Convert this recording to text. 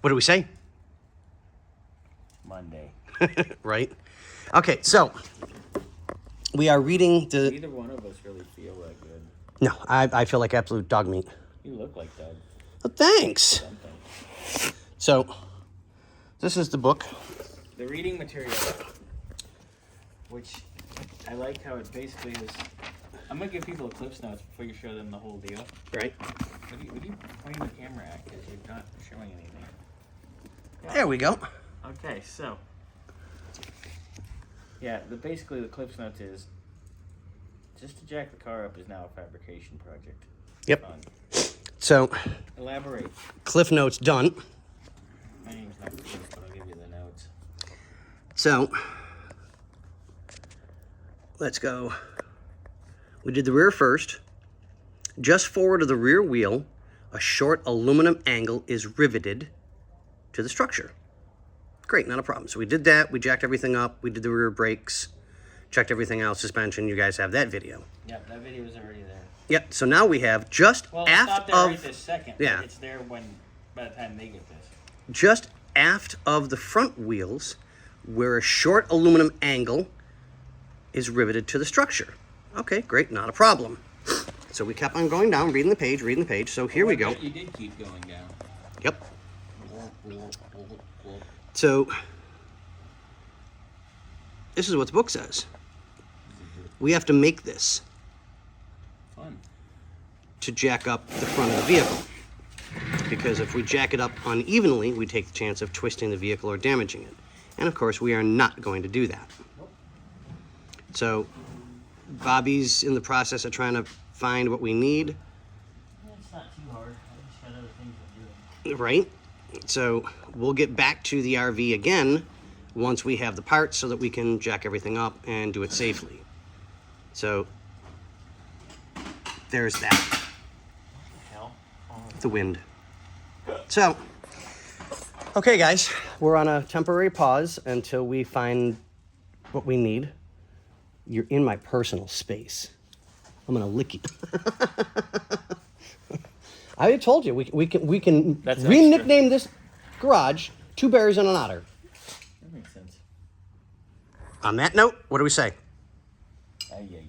What do we say? Monday. Right? Okay, so we are reading the... Neither one of us really feel that good. No, I feel like absolute dog meat. You look like Doug. Well, thanks. Something. So, this is the book. The reading material, which I like how it basically is. I'm going to give people a Cliff's Notes before you show them the whole deal. Right. Would you point the camera at? Because you're not showing anything. Yeah. There we go. Okay, so. Yeah, basically the Cliff's Notes is just to jack the car up is now a fabrication project. Yep. Fun. So, Elaborate. Cliff Notes done. My name's not Cliff, but I'll give you the notes. So, let's go. We did the rear first. Just forward of the rear wheel, a short aluminum angle is riveted to the structure. Great, not a problem. So we did that. We jacked everything up. We did the rear brakes, checked everything out, suspension. You guys have that video. Yep, that video is already there. Yep, so now we have just Well, it's not aft there of... right this second. Yeah. It's there by the time they get this. Just aft of the front wheels, where a short aluminum angle is riveted to the structure. Okay, great, not a problem. So we kept on going down, reading the page. So here we go. You did keep going down. Yep. So this is what the book says. We have to make this Fun. to jack up the front of the vehicle. Because if we jack it up unevenly, we take the chance of twisting the vehicle or damaging it. And of course, we are not going to do that. So Bobby's in the process of trying to find what we need. It's not too hard. I just got other things to do. Right? So we'll get back to the RV again once we have the parts so that we can jack everything up and do it safely. So there's that. Hell. The wind. So, okay guys, we're on a temporary pause until we find what we need. You're in my personal space. I'm gonna lick you. I already told you, we can That's re-nickname this garage Two Bears and an Otter. That makes sense. On that note, what do we say? Ay, ay,